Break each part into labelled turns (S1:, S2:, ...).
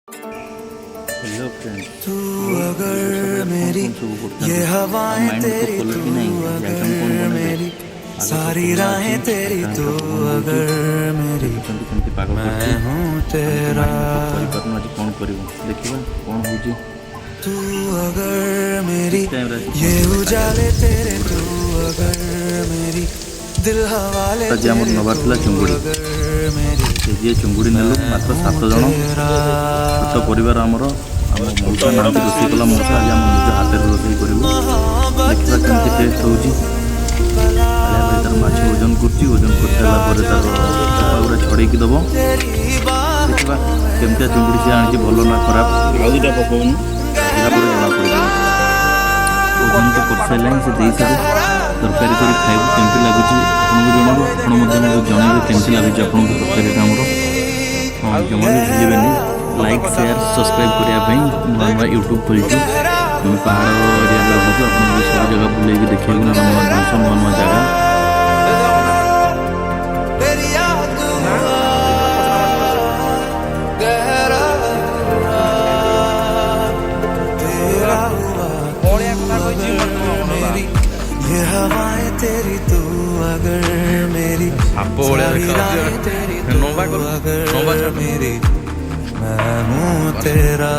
S1: Hello friends,
S2: तू अगर मेरी ये हवाएं तेरी, तू अगर मेरी सारी राहें तेरी, तू अगर मेरी मैं हूँ तेरा।
S1: कौन करियो देखिबा कौन होजी।
S2: तू अगर मेरी ये उजाले तेरे, तू अगर मेरी दिल हवाले
S1: आज आम नबार चुंगुड़ी जी चुंगुड़ी नेलु मात्र 7 जन छोट परिवार आमर आम मौसा ना रोषे कला मौसा आज आम निज हाथ रोषे करूँ देखा केमती टेस्ट होजी। भाई तार माछ ओजन ओजन कर गुड़ा छड़े दब देखा केमती चुंगुड़ी सी आनी भल ना खराब आउटा पकाउन जना पड़ ओजन तो कर सारे से दे सारे तरकारी कर खाइबू केमती लगुच आपको जनइबू आप जनइबे केमती लगुच आप तरकारी आमर हाँ जमा भी भूलें लाइक शेयर सब्सक्राइब करने नुआ नुआ यूट्यूब खोलचु आम पहाड़ एरिया रोचु आपको सब जगह बुले देखिए नुआ नुआ जिन नुआ नुआ जगह
S2: ये हवाएं तेरी, तू अगर मेरी सारी राहें तेरी, तू अगर मेरी मैं हूँ तेरा।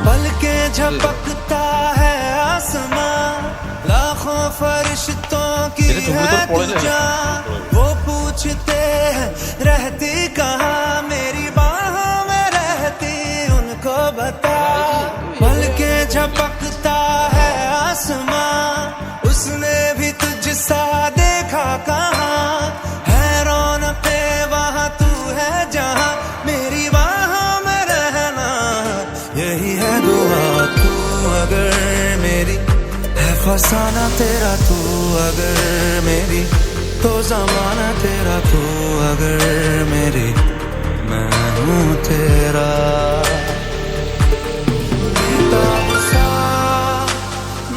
S2: पलके झपकता है आसमां, लाखों फरिश्तों की है पूजा। वो पूछते हैं रहती कहाँ, मेरी बाहों में रहती उनको बता। पलके झपकता है आसमां, उसने भी तुझसा देखा कहाँ। है रौनके वहाँ तू है जहाँ, मेरी बाहों में रहना यही है दुआ। तू अगर मेरी है फसाना तेरा, तू अगर मेरी तो जमाना तेरा, तू अगर मेरी मैं हूँ तेरा।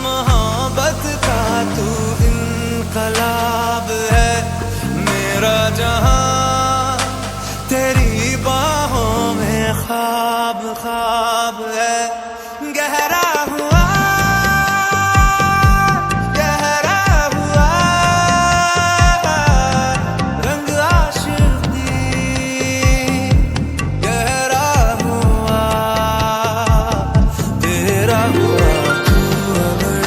S2: मोहब्बत का तू इनकलाब है, मेरा जहां तेरी बाहों में ख्वाब ख्वाब है। गहरा हुआ रंग आशिकी, गहरा हुआ तेरा हुआ। तू अगर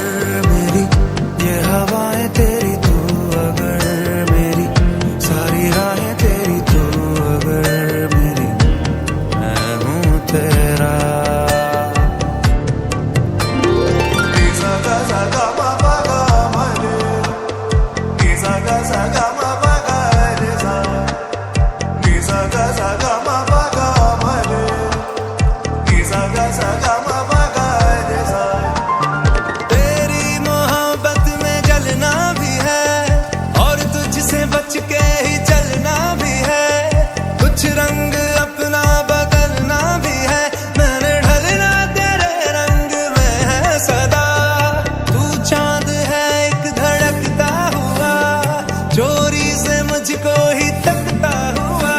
S2: मेरी ये हवाएं तेरी, तू अगर मेरी सारी राहें तेरी, तू अगर मेरी मैं हूँ तेरा। तेरी मोहब्बत में जलना भी है और तुझसे बच के ही चलना भी है। कुछ रंग अपना बदलना भी है, मैंने ढलना तेरे रंग में है सदा। तू चांद है एक धड़कता हुआ, चोरी से मुझको ही तकता हुआ,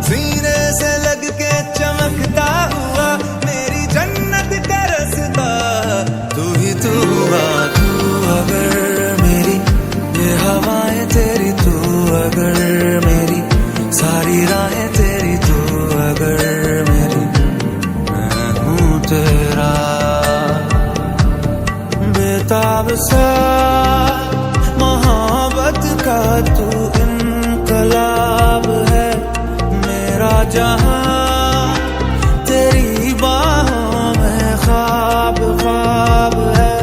S2: सीने से लग के चमकता हुआ, मेरी जन्नत का रास्ता तू ही तू हुआ। तू अगर मेरी ये हवाएं तेरी, तू अगर मेरी सारी राहें तेरी, तू अगर मेरी मैं हूँ तेरा। बेताब सा मोहब्बत का तू इनकलाब है, मेरा जहां तेरी बाहों में ख्वाब ख्वाब है।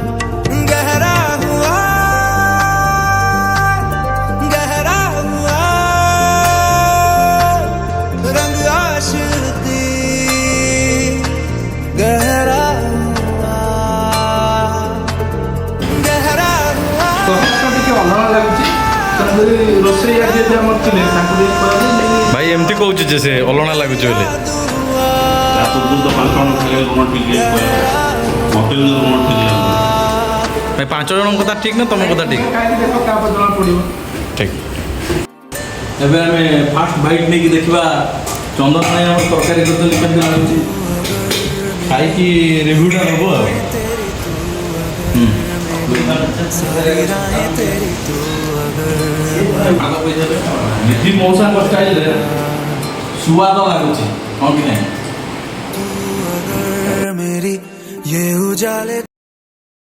S2: गहरा हुआ रंग आशिकी, गहरा हुआ गहरा हुआ।
S3: ଟିକେ ଅଲଗା ଲାଗୁଛି। ତେଣୁକରି ରୋଷେଇଆ ଯିଏ ଆମର ଥିଲେ ତାଙ୍କୁ ଟିକେ
S4: ଭାଇ ଏମିତି
S3: କହୁଛୁ ଯେ ସେ ଅଲଣା ଲାଗୁଛି ବୋଲି
S1: ତା ପୂର୍ବରୁ ତ 5 ଜଣ ଖାଇଲେ ରୁମାଲ ପିଇକି ମୋତେ ବି ରୁମାଲ ପିଇକି
S3: ଭାଇ 5 ଜଣଙ୍କ କଥା ଠିକ୍ ନା ତମ କଥା ଠିକ୍ ଠିକ୍
S1: ଏବେ ଆମେ ଫାଷ୍ଟ ବାଇଟ୍ ନେଇକି ଦେଖିବା ଚନ୍ଦନ ଭାଇ ଆମର ତରକାରୀ କରିଛନ୍ତି କେମିତି ଲାଗୁଛି ଖାଇକି ରିଭ୍ୟୁଟା ନେବୁ ଆଉ ନିଧି ମଉସାଙ୍କ ଷ୍ଟାଇଲରେ ସୁଆଦ ଲାଗୁଛି ହଁ କି ନାହିଁ
S2: मेरी ये उजाले